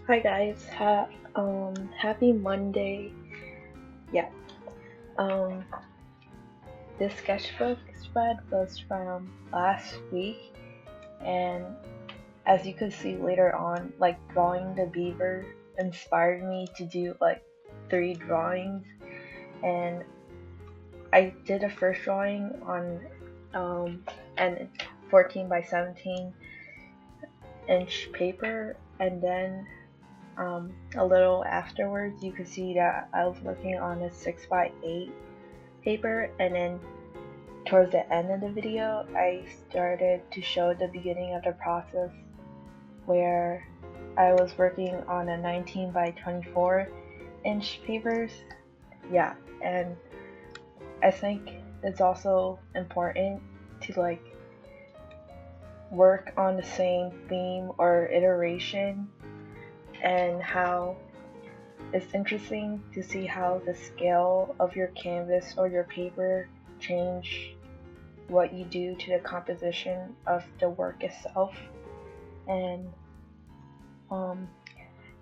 Hi guys, happy Monday. Yeah. Um, this sketchbook spread was from last week, and as you could see later on, like drawing the beaver inspired me to do like 3 drawings, and I did a first drawing on an 14 by 17 inch paper, and then a little afterwards, you could see that I was working on a 6 by 8 paper, and then towards the end of the video, I started to show the beginning of the process where I was working on a 19 by 24 inch papers. Yeah, and I think it's also important to like work on the same theme or iteration, and how it's interesting to see how the scale of your canvas or your paper change what you do to the composition of the work itself. And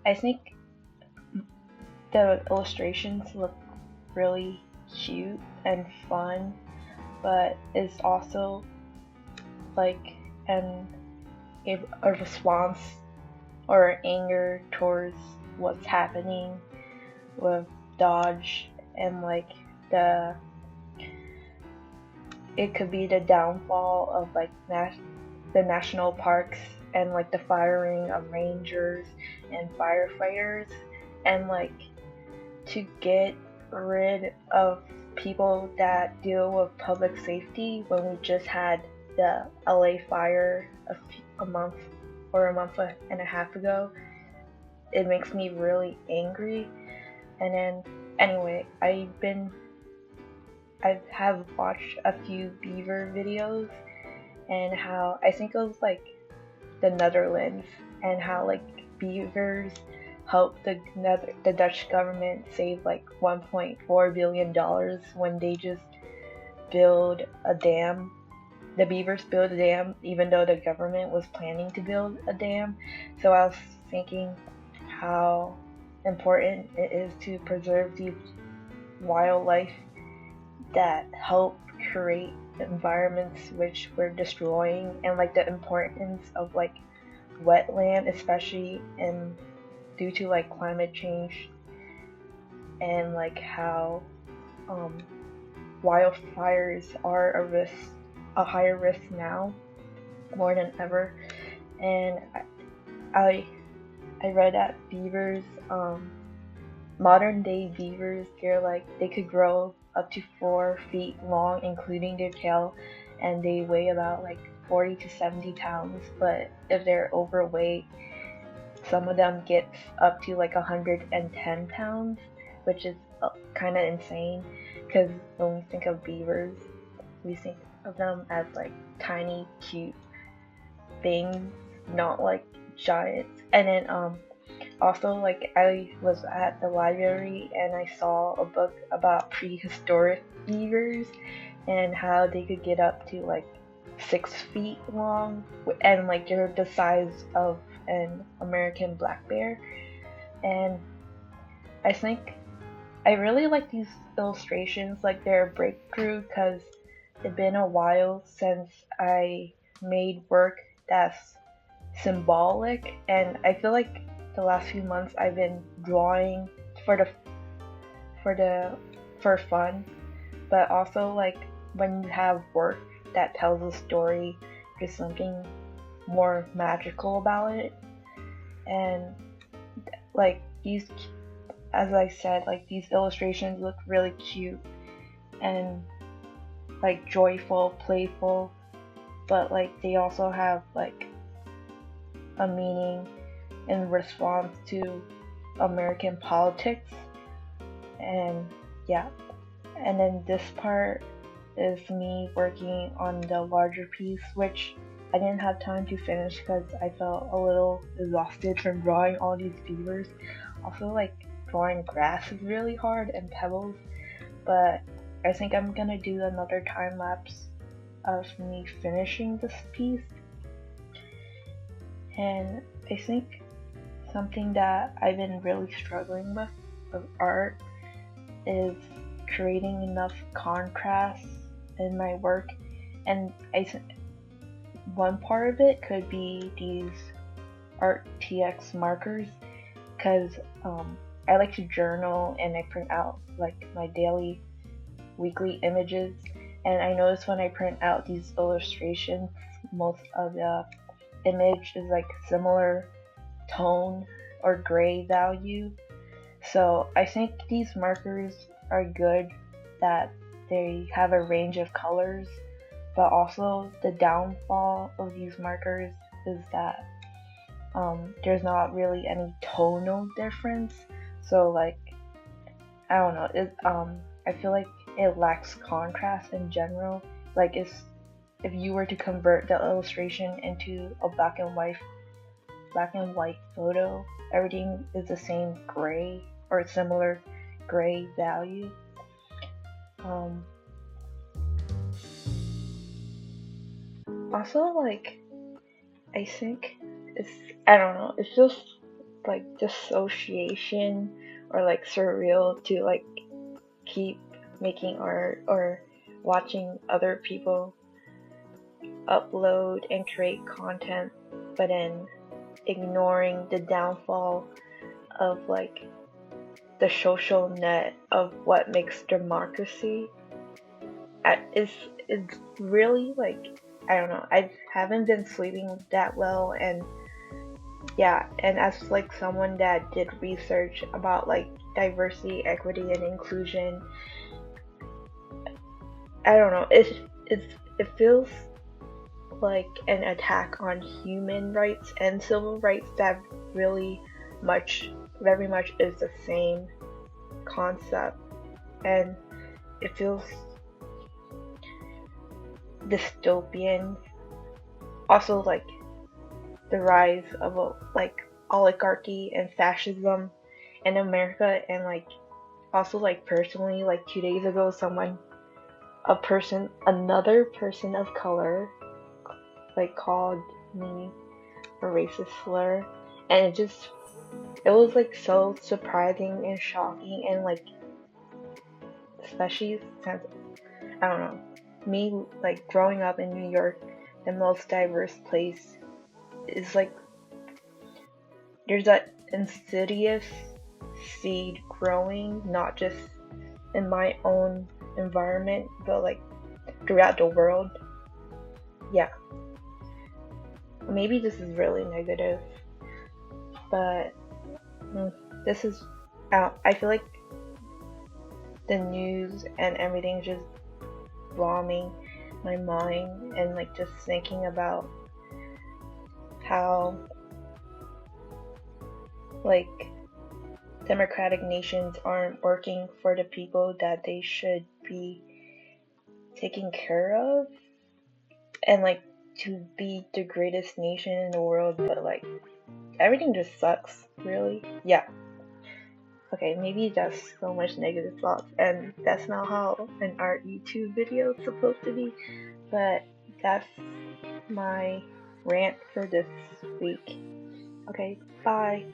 I think the illustrations look really cute and fun, but it's also like a response or anger towards what's happening with Dodge, and like it could be the downfall of like the national parks, and like the firing of rangers and firefighters, and like to get rid of people that deal with public safety when we just had the LA fire a month or a month and a half ago. It makes me really angry. And then anyway, I have watched a few beaver videos, and how I think it was like the Netherlands, and how like beavers helped the Dutch government save like $1.4 billion when they just build a dam. The beavers build a dam even though the government was planning to build a dam. So I was thinking how important it is to preserve these wildlife that help create the environments which we're destroying, and like the importance of like wetland, especially in due to like climate change, and like how wildfires are a higher risk now more than ever. And I read that beavers, modern day beavers, they could grow up to 4 feet long, including their tail, and they weigh about like 40 to 70 pounds. But if they're overweight, some of them get up to like 110 pounds, which is kind of insane, because when we think of beavers, we think of them as like tiny, cute things, not like giants. And then also, like, I was at the library and I saw a book about prehistoric beavers and how they could get up to like 6 feet long, and like they're the size of an American black bear. And I think I really like these illustrations, like they're a breakthrough, because it's been a while since I made work that's symbolic, and I feel like the last few months I've been drawing for the for fun, but also like when you have work that tells a story, there's something more magical about it. And like these, as I said, like these illustrations look really cute and like joyful, playful, but like they also have like a meaning in response to American politics. And yeah, and then this part is me working on the larger piece, which I didn't have time to finish because I felt a little exhausted from drawing all these beavers. Also, like drawing grass is really hard, and pebbles, but I think I'm gonna do another time lapse of me finishing this piece. And I think something that I've been really struggling with art is creating enough contrast in my work, and one part of it could be these Arrtx markers, because I like to journal and I print out like my daily, weekly images, and I notice when I print out these illustrations, most of the image is like similar tone or gray value. So I think these markers are good that they have a range of colors, but also the downfall of these markers is that there's not really any tonal difference. So like, I don't know, I feel like it lacks contrast in general. Like if you were to convert the illustration into a black and white photo, everything is the same gray or similar gray value. Also, like, I think I don't know, it feels like dissociation or like surreal to like keep making art or watching other people upload and create content, but then ignoring the downfall of like the social net of what makes democracy. It's really like, I don't know, I haven't been sleeping that well, and yeah, and as like someone that did research about like diversity, equity, and inclusion, I don't know, it feels like an attack on human rights and civil rights that very much is the same concept, and it feels dystopian. Also, like the rise of like oligarchy and fascism in America, and like also like personally, like 2 days ago, another person of color like called me a racist slur, and it was like so surprising and shocking, and like especially since, I don't know, me like growing up in New York, the most diverse place, is like there's that insidious seed growing, not just in my own environment, but like throughout the world. Yeah, maybe this is really negative, but this is I feel like the news and everything just bombing my mind, and like just thinking about how like democratic nations aren't working for the people that they should be taking care of, and like to be the greatest nation in the world, but like everything just sucks, really. Yeah. Okay, maybe that's so much negative thoughts, and that's not how an art YouTube video is supposed to be, but that's my rant for this week. Okay, bye.